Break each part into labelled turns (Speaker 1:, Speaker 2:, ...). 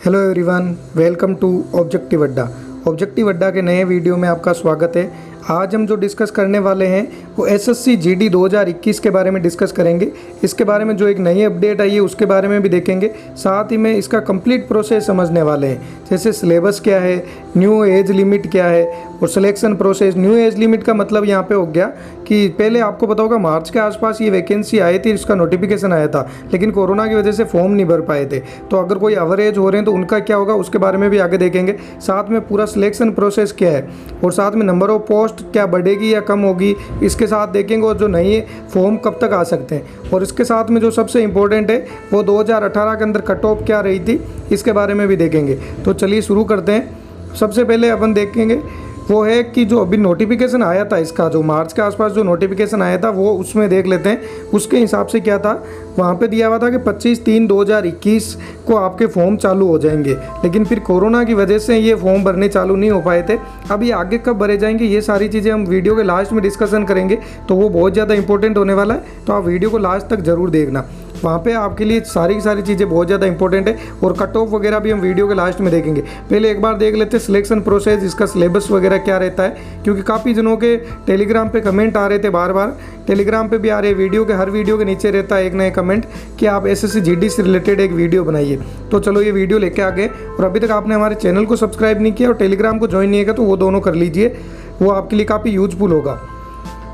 Speaker 1: Hello everyone, welcome to objective Adda. Objective Adda के नए video में आपका स्वागत है। आज हम जो डिस्कस करने वाले हैं वो एसएससी जीडी 2021 के बारे में डिस्कस करेंगे। इसके बारे में जो एक नई अपडेट आई है उसके बारे में भी देखेंगे। साथ ही में इसका कंप्लीट प्रोसेस समझने वाले हैं, जैसे सिलेबस क्या है, न्यू एज लिमिट क्या है और selection process. New age limit का मतलब यहाँ पे हो गया कि पहले आपको पता होगा मार्च के आसपास ये वैकेंसी आई थी, इसका नोटिफिकेशन आया था, लेकिन कोरोना की वजह से फॉर्म नहीं भर पाए थे। तो अगर कोई अवरेज हो रहे हैं तो उनका क्या होगा उसके बारे में भी आगे देखेंगे। साथ में पूरा सिलेक्शन प्रोसेस क्या है और साथ में नंबर ऑफ पोस्ट क्या बढ़ेगी या कम होगी, इसके साथ देखेंगे। और जो नए फॉर्म कब तक आ सकते हैं और इसके साथ में जो सबसे इम्पोर्टेंट है वो 2018 के अंदर कट ऑफ क्या रही थी, इसके बारे में भी देखेंगे। तो चलिए शुरू करते हैं। सबसे पहले अपन देखेंगे वो है कि जो अभी नोटिफिकेशन आया था, इसका जो मार्च के आसपास जो नोटिफिकेशन आया था वो उसमें देख लेते हैं। उसके हिसाब से क्या था, वहाँ पे दिया हुआ था कि 25/3/2021 को आपके फॉर्म चालू हो जाएंगे, लेकिन फिर कोरोना की वजह से ये फॉर्म भरने चालू नहीं हो पाए थे। अब ये आगे कब भरे जाएंगे ये सारी चीज़ें हम वीडियो के लास्ट में डिस्कशन करेंगे, तो वो बहुत ज़्यादा इंपॉर्टेंट होने वाला है। तो आप वीडियो को लास्ट तक ज़रूर देखना, वहाँ पे आपके लिए सारी की सारी चीज़ें बहुत ज़्यादा इंपॉर्टेंट है। और कट ऑफ वगैरह भी हम वीडियो के लास्ट में देखेंगे। पहले एक बार देख लेते हैं सिलेक्शन प्रोसेस, इसका सिलेबस वगैरह क्या रहता है, क्योंकि काफ़ी जनों के टेलीग्राम पे कमेंट आ रहे थे, बार बार टेलीग्राम पे भी आ रहे, वीडियो के हर वीडियो के नीचे रहता है एक नया कमेंट कि आप एसएससी जीडी से रिलेटेड एक वीडियो बनाइए। तो चलो ये वीडियो लेके आ गए। और अभी तक आपने हमारे चैनल को सब्सक्राइब नहीं किया और टेलीग्राम को ज्वाइन नहीं किया तो वो दोनों कर लीजिए, वो आपके लिए काफ़ी यूजफुल होगा।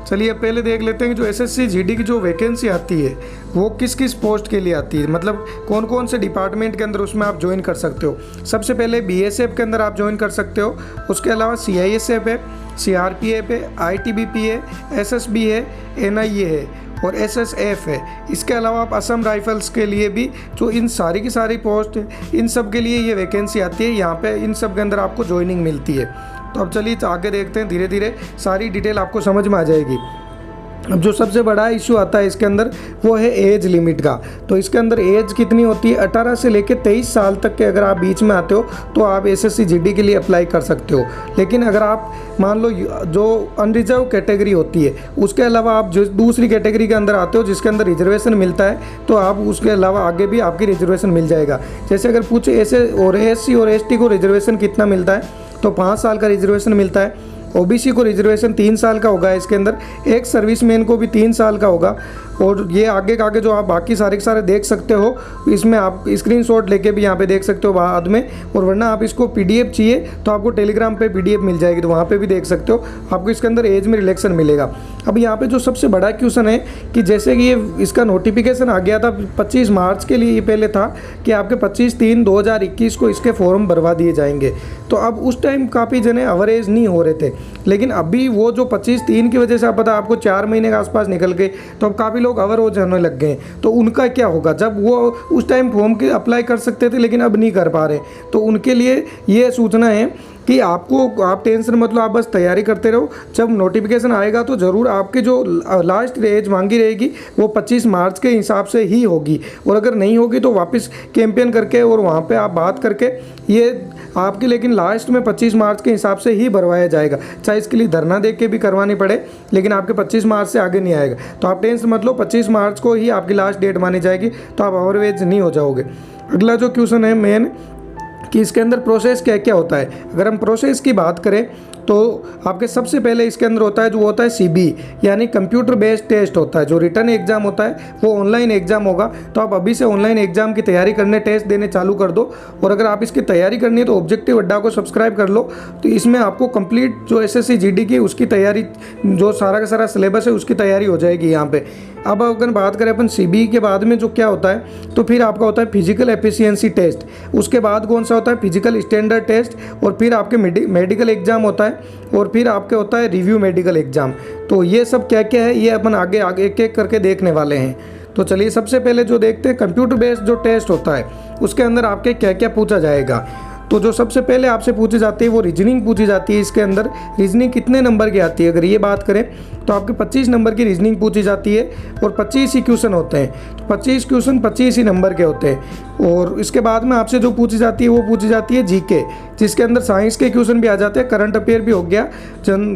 Speaker 1: चलिए पहले देख लेते हैं कि जो एसएससी जीडी की जो वैकेंसी आती है वो किस किस पोस्ट के लिए आती है, मतलब कौन कौन से डिपार्टमेंट के अंदर उसमें आप ज्वाइन कर सकते हो। सबसे पहले बीएसएफ के अंदर आप ज्वाइन कर सकते हो। उसके अलावा सीआईएसएफ है, सीआरपीएफ है, आईटीबीपी है, एसएसबी है, एनआईए है और एसएसएफ है। इसके अलावा आप असम राइफल्स के लिए भी, जो इन सारी की सारी पोस्ट है, इन सब के लिए ये वैकेंसी आती है। यहाँ पे इन सब के अंदर आपको ज्वाइनिंग मिलती है। तो अब चलिए आगे देखते हैं, धीरे धीरे सारी डिटेल आपको समझ में आ जाएगी। अब जो सबसे बड़ा इशू आता है इसके अंदर वो है एज लिमिट का। तो इसके अंदर एज कितनी होती है, 18 से लेकर 23 साल तक के अगर आप बीच में आते हो तो आप एसएससी जीडी के लिए अप्लाई कर सकते हो। लेकिन अगर आप मान लो जो अनरिजर्व कैटेगरी होती है, उसके अलावा आप जो दूसरी कैटेगरी के अंदर आते हो जिसके अंदर रिजर्वेशन मिलता है, तो आप उसके अलावा आगे भी आपकी रिजर्वेशन मिल जाएगा। जैसे अगर पूछे ऐसे और एससी और एसटी को रिजर्वेशन कितना मिलता है, तो 5 साल का रिजर्वेशन मिलता है। ओबीसी को रिजर्वेशन 3 साल का होगा इसके अंदर, एक सर्विसमैन को भी 3 साल का होगा। और ये आगे का आगे जो आप बाकी सारे के सारे देख सकते हो, इसमें आप स्क्रीनशॉट लेके भी यहाँ पे देख सकते हो बाद में। और वरना आप इसको पीडीएफ चाहिए तो आपको टेलीग्राम पे पीडीएफ मिल जाएगी, तो वहाँ पे भी देख सकते हो, आपको इसके अंदर एज में रिलेक्शन मिलेगा। अब यहाँ पे जो सबसे बड़ा क्वेश्चन है कि जैसे कि ये इसका नोटिफिकेशन आ गया था 25 मार्च के लिए, ये पहले था कि आपके 25/3/2021 को इसके फॉर्म भरवा दिए जाएंगे। तो अब उस टाइम काफ़ी जने अवरेज नहीं हो रहे थे, लेकिन अभी वो जो 25/3 की वजह से आप पता आपको 4 महीने के आसपास निकल गए, तो अब काफ़ी लोग अवर हो जाने लग गए। तो उनका क्या होगा, जब वो उस टाइम फॉर्म के अप्लाई कर सकते थे लेकिन अब नहीं कर पा रहे, तो उनके लिए ये सूचना है कि आप टेंशन मत लो, आप बस तैयारी करते रहो। जब नोटिफिकेशन आएगा तो ज़रूर आपके जो लास्ट एज मांगी रहेगी वो 25 मार्च के हिसाब से ही होगी, और अगर नहीं होगी तो वापस कैंपेन करके और वहाँ पे आप बात करके ये आपके, लेकिन लास्ट में 25 मार्च के हिसाब से ही भरवाया जाएगा। चाहे इसके लिए धरना दे के भी करवानी पड़े, लेकिन आपके 25 मार्च से आगे नहीं आएगा। तो आप टेंशन मत लो, 25 मार्च को ही आपकी लास्ट डेट मानी जाएगी, तो आप ओवरवेज नहीं हो जाओगे। अगला जो क्वेश्चन है मेन कि इसके अंदर प्रोसेस क्या क्या होता है। अगर हम प्रोसेस की बात करें तो आपके सबसे पहले इसके अंदर होता है जो होता है सीबी, यानी कंप्यूटर बेस्ड टेस्ट होता है। जो रिटर्न एग्जाम होता है वो ऑनलाइन एग्जाम होगा, तो आप अभी से ऑनलाइन एग्जाम की तैयारी करने, टेस्ट देने चालू कर दो। और अगर आप इसकी तैयारी करनी है तो ऑब्जेक्टिव अड्डा को सब्सक्राइब कर लो, तो इसमें आपको कंप्लीट जो एसएससी जीडी की उसकी तैयारी, जो सारा का सारा सिलेबस है उसकी तैयारी हो जाएगी यहाँ पे। अब अगर बात करें अपन सीबी के बाद में जो क्या होता है, तो फिर आपका होता है फिजिकल एफिशिएंसी टेस्ट, उसके बाद कौन सा होता है फिजिकल स्टैंडर्ड टेस्ट, और फिर आपके मेडिकल एग्जाम होता है, और फिर आपके होता है रिव्यू मेडिकल एग्जाम। तो ये सब क्या क्या है ये अपन आगे आगे एक एक करके देखने वाले हैं। तो चलिए सबसे पहले जो देखते हैं कंप्यूटर बेस्ड जो टेस्ट होता है उसके अंदर आपके क्या क्या पूछा जाएगा। तो जो सबसे पहले आपसे पूछी जाती है वो रीजनिंग पूछी जाती है। इसके अंदर रीजनिंग कितने नंबर की आती है, अगर ये बात करें तो आपके 25 नंबर की रीजनिंग पूछी जाती है और 25 ही क्वेश्चन होते हैं। तो 25 क्वेश्चन 25 ही नंबर के होते हैं। और इसके बाद में आपसे जो पूछी जाती है वो पूछी जाती है जीके। जिसके अंदर साइंस के क्वेश्चन भी आ जाते हैं, करंट अफेयर भी हो गया,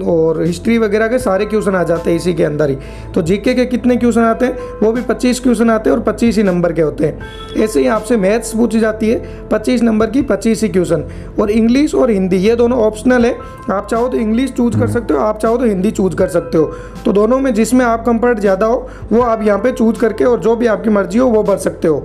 Speaker 1: और हिस्ट्री वगैरह के सारे क्वेश्चन आ जाते हैं इसी के अंदर ही। तो जीके के कितने क्वेश्चन आते हैं, वो भी 25 क्वेश्चन आते हैं और 25 ही नंबर के होते हैं। ऐसे ही आपसे मैथ्स पूछी जाती है 25 नंबर की, 25 ही क्वेश्चन। और इंग्लिश और हिंदी ये दोनों ऑप्शनल है, आप चाहो तो इंग्लिश चूज कर सकते हो, आप चाहो तो हिंदी चूज कर सकते हो। तो दोनों में जिसमें आप कंफर्ट ज़्यादा हो वो आप यहाँ पे चूज करके और जो भी आपकी मर्जी हो वो भर सकते हो।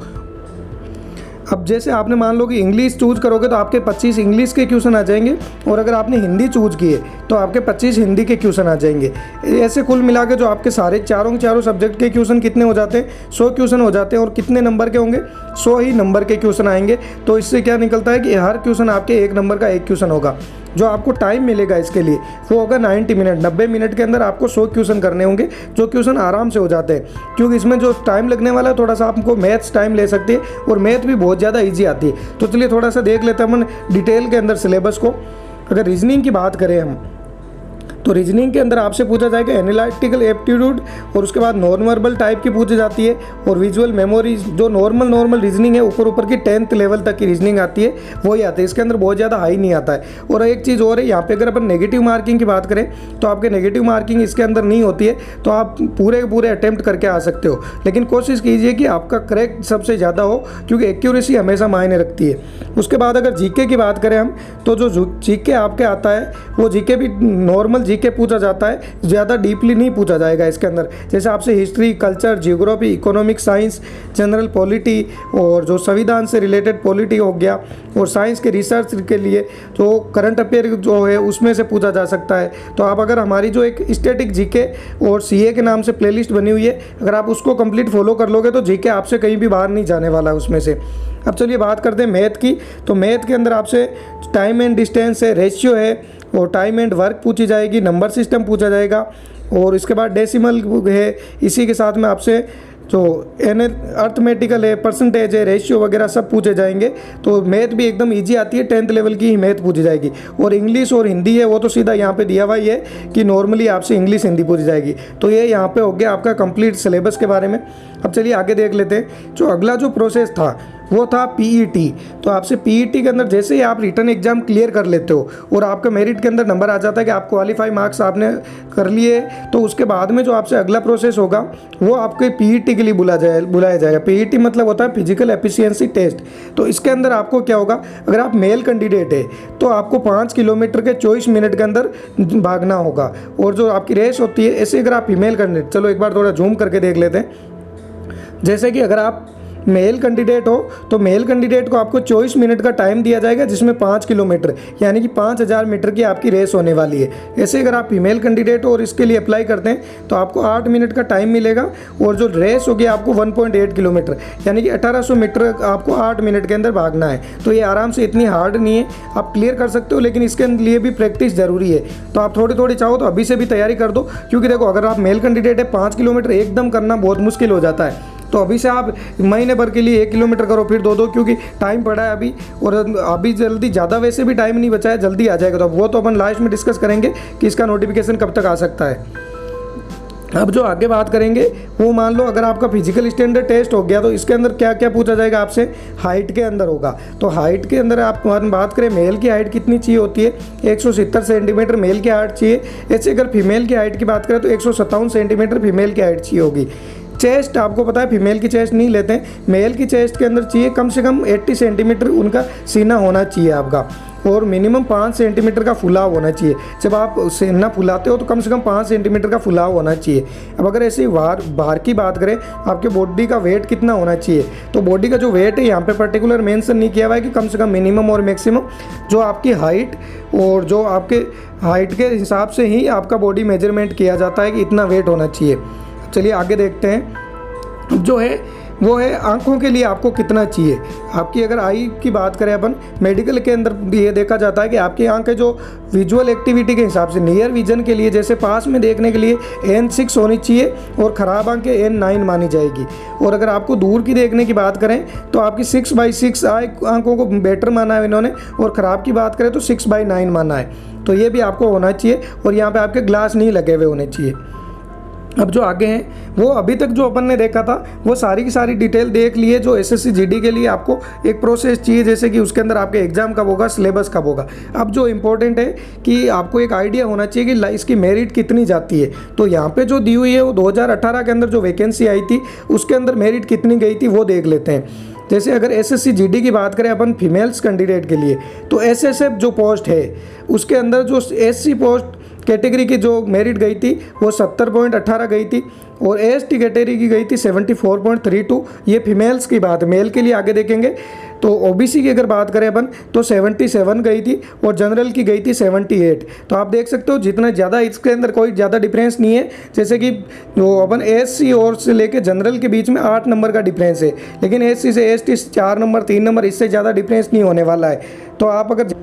Speaker 1: अब जैसे आपने मान लो कि इंग्लिश चूज करोगे तो आपके 25 इंग्लिश के क्वेश्चन आ जाएंगे, और अगर आपने हिंदी चूज किए तो आपके 25 हिंदी के क्वेश्चन आ जाएंगे। ऐसे कुल मिला के जो आपके सारे चारों सब्जेक्ट के क्वेश्चन कितने हो जाते हैं, 100 क्वेश्चन हो जाते हैं। और कितने नंबर के होंगे, 100 ही नंबर के क्वेश्चन आएंगे। तो इससे क्या निकलता है कि हर क्वेश्चन आपके 1 नंबर का 1 क्वेश्चन होगा। जो आपको टाइम मिलेगा इसके लिए वो होगा 90 मिनट। 90 मिनट के अंदर आपको 100 क्वेश्चन करने होंगे, जो क्वेश्चन आराम से हो जाते हैं, क्योंकि इसमें जो टाइम लगने वाला है थोड़ा सा आपको मैथ्स टाइम ले सकती है, और मैथ भी बहुत ज़्यादा ईजी आती है। तो चलिए थोड़ा सा देख लेते हैं अपन डिटेल के अंदर सिलेबस को। अगर रीजनिंग की बात करें हम, तो रीजनिंग के अंदर आपसे पूछा जाएगा एनालिटिकल एप्टीट्यूड, और उसके बाद नॉन वर्बल टाइप की पूछी जाती है, और विजुअल मेमोरी। जो नॉर्मल रीजनिंग है, ऊपर की 10th लेवल तक की रीजनिंग आती है वही आती है, इसके अंदर बहुत ज़्यादा हाई नहीं आता है। और एक चीज़ और है, यहाँ पे अगर अपन नेगेटिव मार्किंग की बात करें तो आपके नेगेटिव मार्किंग इसके अंदर नहीं होती है, तो आप पूरे अटैम्प्ट करके आ सकते हो। लेकिन कोशिश कीजिए कि आपका करेक्ट सबसे ज़्यादा हो, क्योंकि एक्यूरेसी हमेशा मायने रखती है। उसके बाद अगर जीके की बात करें हम, तो जो जीके आपके आता है वो जीके भी नॉर्मल जीके पूछा जाता है, ज़्यादा डीपली नहीं पूछा जाएगा इसके अंदर। जैसे आपसे history, culture, geography, economic science, general polity, और जो संविधान से रिलेटेड पॉलिटी हो गया, और साइंस के रिसर्च के लिए जो करंट अफेयर जो है उसमें से पूछा जा सकता है। तो आप अगर हमारी जो एक स्टैटिक जीके और सीए के नाम से प्लेलिस्ट बनी हुई है, अगर आप उसको कंप्लीट फॉलो कर लोगे तो जीके आपसे कहीं भी बाहर नहीं जाने वाला है उसमें से। अब चलिए बात करते हैं मैथ की। तो मैथ के अंदर आपसे टाइम एंड डिस्टेंस है, रेशियो है, और टाइम एंड वर्क पूछी जाएगी, नंबर सिस्टम पूछा जाएगा, और इसके बाद डेसिमल है। इसी के साथ में आपसे जो अर्थमेटिकल है, परसेंटेज है, रेशियो वगैरह सब पूछे जाएंगे। तो मैथ भी एकदम इजी आती है, 10th लेवल की ही मैथ पूछी जाएगी। और इंग्लिश और हिंदी है वो तो सीधा यहाँ पे दिया हुआ ही है कि नॉर्मली आपसे इंग्लिश हिंदी पूछी जाएगी। तो ये यहाँ पे हो गया आपका कंप्लीट सिलेबस के बारे में। अब चलिए आगे देख लेते हैं। जो अगला जो प्रोसेस था वो था पीईटी। तो आपसे पीईटी के अंदर जैसे ही आप रिटर्न एग्जाम क्लियर कर लेते हो और आपका मेरिट के अंदर नंबर आ जाता है कि आप क्वालिफाई मार्क्स आपने कर लिए, तो उसके बाद में जो आपसे अगला प्रोसेस होगा वो आपके पीईटी के लिए बुलाया जाएगा। पीईटी मतलब होता है फिजिकल एफिशिएंसी टेस्ट। तो इसके अंदर आपको क्या होगा, अगर आप मेल कैंडिडेट है तो आपको 5 किलोमीटर के 24 मिनट के अंदर भागना होगा, और जो आपकी रेस होती है, ऐसे अगर आप फीमेल कैंडिडेट, चलो एक बार थोड़ा जूम करके देख लेते हैं। जैसे कि अगर आप मेल कैंडिडेट हो तो मेल कैंडिडेट को आपको 24 मिनट का टाइम दिया जाएगा, जिसमें 5 किलोमीटर यानी कि 5000 मीटर की आपकी रेस होने वाली है। ऐसे अगर आप फीमेल कैंडिडेट हो और इसके लिए अप्लाई करते हैं तो आपको 8 मिनट का टाइम मिलेगा, और जो रेस होगी आपको 1.8 किलोमीटर यानी कि 1800 मीटर आपको 8 मिनट के अंदर भागना है। तो ये आराम से इतनी हार्ड नहीं है, आप क्लियर कर सकते हो, लेकिन इसके लिए भी प्रैक्टिस ज़रूरी है। तो आप थोड़ी चाहो तो अभी से भी तैयारी कर दो, क्योंकि देखो अगर आप मेल कैंडिडेट है 5 किलोमीटर एकदम करना बहुत मुश्किल हो जाता है। तो अभी से आप महीने भर के लिए 1 किलोमीटर करो, फिर 2-2, क्योंकि टाइम पड़ा है अभी, और अभी जल्दी ज़्यादा वैसे भी टाइम नहीं बचा है, जल्दी आ जाएगा। तो वो तो अपन लास्ट में डिस्कस करेंगे कि इसका नोटिफिकेशन कब तक आ सकता है। अब जो आगे बात करेंगे वो मान लो अगर आपका फिजिकल स्टैंडर्ड टेस्ट हो गया तो इसके अंदर क्या क्या पूछा जाएगा आपसे, हाइट के अंदर होगा। तो हाइट के अंदर आप बात करें मेल की हाइट कितनी चाहिए होती है, 170 सेंटीमीटर मेल की हाइट चाहिए। ऐसे अगर फीमेल की हाइट की बात करें तो 157 सेंटीमीटर फीमेल की हाइट चाहिए होगी। चेस्ट आपको पता है फीमेल की चेस्ट नहीं लेते हैं, मेल की चेस्ट के अंदर चाहिए कम से कम 80 सेंटीमीटर उनका सीना होना चाहिए आपका, और मिनिमम 5 सेंटीमीटर का फुलाव होना चाहिए। जब आप सीना फुलाते हो तो कम से कम 5 सेंटीमीटर का फुलाव होना चाहिए। अब अगर ऐसे बाहर की बात करें, आपके बॉडी का वेट कितना होना चाहिए, तो बॉडी का जो वेट है यहाँ पे पर्टिकुलर मेंशन नहीं किया हुआ है कि कम से कम मिनिमम और मैक्सिमम, जो आपकी हाइट और जो आपके हाइट के हिसाब से ही आपका बॉडी मेजरमेंट किया जाता है कि इतना वेट होना चाहिए। चलिए आगे देखते हैं। जो है वो है आंखों के लिए आपको कितना चाहिए। आपकी अगर आई की बात करें अपन, मेडिकल के अंदर ये देखा जाता है कि आपकी आंखें जो विजुअल एक्टिविटी के हिसाब से नियर विजन के लिए, जैसे पास में देखने के लिए N6 होनी चाहिए और ख़राब आंखें N9 मानी जाएगी। और अगर आपको दूर की देखने की बात करें तो आपकी 6/6 आंखों को बेटर माना है इन्होंने, और ख़राब की बात करें तो 6/9 माना है। तो ये भी आपको होना चाहिए, और यहाँ पर आपके ग्लास नहीं लगे हुए होने चाहिए। अब जो आगे हैं वो अभी तक जो अपन ने देखा था वो सारी की सारी डिटेल देख लिए। जो एसएससी जीडी के लिए आपको एक प्रोसेस चाहिए, जैसे कि उसके अंदर आपके एग्जाम कब होगा, सिलेबस कब होगा। अब जो इम्पोर्टेंट है कि आपको एक आइडिया होना चाहिए कि इसकी मेरिट कितनी जाती है। तो यहाँ पे जो दी हुई है वो 2018 के अंदर जो वैकेंसी आई थी उसके अंदर मेरिट कितनी गई थी वो देख लेते हैं। जैसे अगर एसएससी जीडी की बात करें अपन फीमेल्स कैंडिडेट के लिए, तो एसएसएफ जो पोस्ट है उसके अंदर जो एससी पोस्ट कैटेगरी की जो मेरिट गई थी वो 70.18 गई थी, और एसटी कैटेगरी की गई थी 74.32। ये फीमेल्स की बात है। मेल के लिए आगे देखेंगे तो ओबीसी की अगर बात करें अपन तो 77 गई थी, और जनरल की गई थी 78। तो आप देख सकते हो जितना ज़्यादा इसके अंदर कोई ज़्यादा डिफरेंस नहीं है। जैसे कि जो अपन एससी और से लेके जनरल के बीच में 8 नंबर का डिफरेंस है, लेकिन एससी से एसटी 4 नंबर 3 नंबर, इससे ज़्यादा डिफरेंस नहीं होने वाला है। तो आप अगर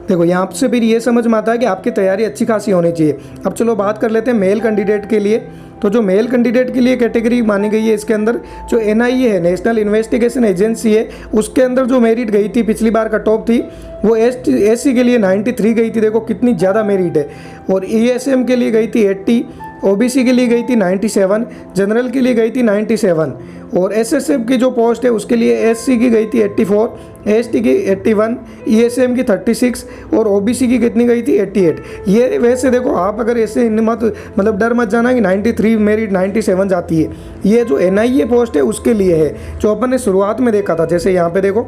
Speaker 1: देखो यहाँ से फिर ये समझ में आता है कि आपकी तैयारी अच्छी खासी होनी चाहिए। अब चलो बात कर लेते हैं मेल कैंडिडेट के लिए। तो जो मेल कैंडिडेट के लिए कैटेगरी मानी गई है, इसके अंदर जो एनआईए है, नेशनल इन्वेस्टिगेशन एजेंसी है, उसके अंदर जो मेरिट गई थी पिछली बार कट ऑफ थी वो एससी के लिए 93 गई थी। देखो कितनी ज़्यादा मेरिट है। और ईएसएम के लिए गई थी 80, ओबीसी के लिए गई थी 97, जनरल के लिए गई थी 97, और एसएसएफ की जो पोस्ट है उसके लिए एससी की गई थी 84, एसटी की 81, ईएसएम की 36, और ओबीसी की कितनी गई थी 88। ये वैसे देखो आप अगर ऐसे मतलब डर मत जाना कि 93 मेरिट 97 जाती है। ये जो एनआईए पोस्ट है उसके लिए है, जो अपन ने शुरुआत में देखा था। जैसे यहाँ पे देखो,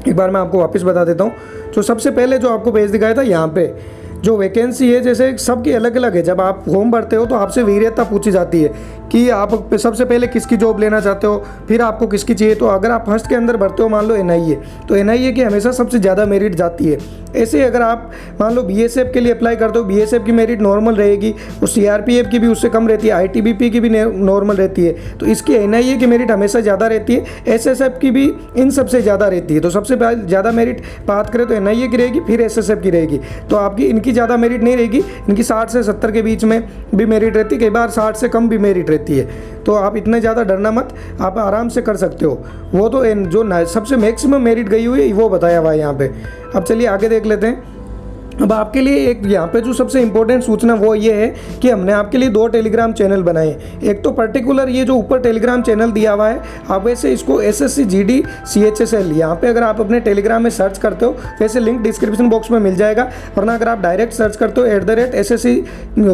Speaker 1: एक बार मैं आपको वापस बता देता हूँ। जो सबसे पहले जो आपको पेज दिखाया था यहाँ पे जो वैकेंसी है, जैसे सबकी अलग अलग है। जब आप फॉर्म भरते हो तो आपसे वरीयता पूछी जाती है कि आप सबसे पहले किसकी जॉब लेना चाहते हो, फिर आपको किसकी चाहिए। तो अगर आप फर्स्ट के अंदर भरते हो मान लो एनआईए, तो एनआईए की हमेशा सबसे ज़्यादा मेरिट जाती है। ऐसे ही अगर आप मान लो बीएसएफ के लिए अप्लाई करते हो, बीएसएफ की मेरिट नॉर्मल रहेगी, और सीआरपीएफ की भी उससे कम रहती है, आईटीबीपी की भी नॉर्मल रहती है। तो इसकी एनआईए की मेरिट हमेशा ज़्यादा रहती है, एसएसएफ की भी इन सबसे ज़्यादा रहती है। तो सबसे ज़्यादा मेरिट बात करें तो एनआईए की रहेगी, फिर एसएसएफ की रहेगी। तो आपकी इनकी ज़्यादा मेरिट नहीं रहेगी, इनकी 60 से 70 के बीच में भी मेरिट रहती है, कई बार 60 से कम भी मेरिट रहती है। तो आप इतने ज़्यादा डरना मत, आप आराम से कर सकते हो। वो तो जो सबसे मैक्सिमम मेरिट गई हुई है वो बताया हुआ है यहाँ पे। अब चलिए आगे देख लेते हैं। अब आपके लिए एक यहाँ पे जो सबसे इम्पोर्टेंट सूचना वो ये है कि हमने आपके लिए 2 टेलीग्राम चैनल बनाए। एक तो पर्टिकुलर ये जो ऊपर टेलीग्राम चैनल दिया हुआ है, आप वैसे इसको एसएससी जीडी CHSL यहाँ पे अगर आप अपने टेलीग्राम में सर्च करते हो, वैसे लिंक डिस्क्रिप्शन बॉक्स में मिल जाएगा। वरना अगर आप डायरेक्ट सर्च करते हो @SSC,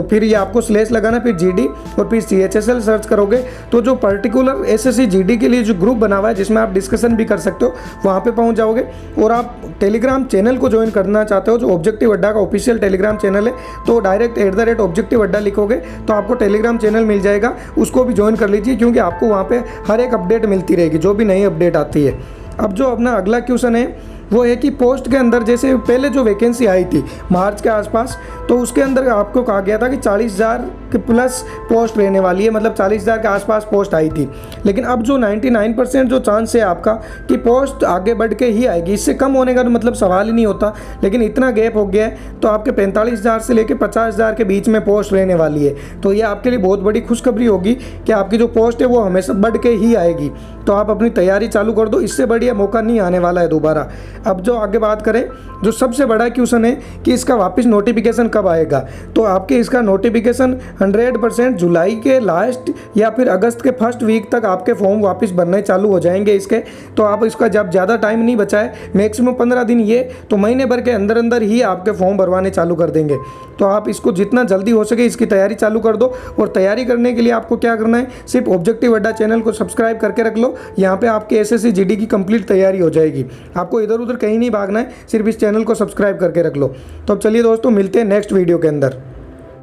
Speaker 1: फिर ये आपको स्लैश लगाना, फिर GD और फिर CHSL सर्च करोगे तो जो पर्टिकुलर एसएससी जीडी के लिए जो ग्रुप बना हुआ है जिसमें आप डिस्कशन भी कर सकते हो, वहाँ पर पहुँच जाओगे। और आप टेलीग्राम चैनल को ज्वाइन करना चाहते हो, जो ऑब्जेक्टिव अड्डा का ऑफिशियल टेलीग्राम चैनल है, तो डायरेक्ट @objective अड्डा लिखोगे तो आपको टेलीग्राम चैनल मिल जाएगा। उसको भी ज्वाइन कर लीजिए, क्योंकि आपको वहाँ पे हर एक अपडेट मिलती रहेगी, जो भी नई अपडेट आती है। अब जो अपना अगला क्वेश्चन है वो है कि पोस्ट के अंदर, जैसे पहले जो वैकेंसी आई थी मार्च के आसपास, तो उसके अंदर आपको कहा गया था कि 40,000 के प्लस पोस्ट रहने वाली है, मतलब 40,000 के आसपास पोस्ट आई थी। लेकिन अब जो 99% जो चांस है आपका कि पोस्ट आगे बढ़ के ही आएगी, इससे कम होने का तो मतलब सवाल ही नहीं होता। लेकिन इतना गैप हो गया है तो आपके 45,000 से लेकर 50,000 के बीच में पोस्ट रहने वाली है। तो ये आपके लिए बहुत बड़ी खुशखबरी होगी कि आपकी जो पोस्ट है वो हमेशा बढ़ के ही आएगी। तो आप अपनी तैयारी चालू कर दो, इससे बढ़िया मौका नहीं आने वाला है दोबारा। अब जो आगे बात करें, जो सबसे बड़ा क्वेश्चन है कि इसका वापस नोटिफिकेशन कब आएगा। तो आपके इसका नोटिफिकेशन 100% जुलाई के लास्ट या फिर अगस्त के फर्स्ट वीक तक आपके फॉर्म वापस बनने चालू हो जाएंगे इसके। तो आप इसका जब ज़्यादा टाइम नहीं बचा है, मैक्सिमम 15 दिन, ये तो महीने भर के अंदर अंदर ही आपके फॉर्म भरवाने चालू कर देंगे। तो आप इसको जितना जल्दी हो सके इसकी तैयारी चालू कर दो। और तैयारी करने के लिए आपको क्या करना है, सिर्फ ऑब्जेक्टिव अड्डा चैनल को सब्सक्राइब करके रख लो। यहाँ पे आपके एसएससी जीडी की कंप्लीट तैयारी हो जाएगी। आपको इधर उधर कहीं नहीं भागना है, सिर्फ इस चैनल को सब्सक्राइब करके रख लो। तो अब चलिए दोस्तों, मिलते हैं नेक्स्ट वीडियो के अंदर।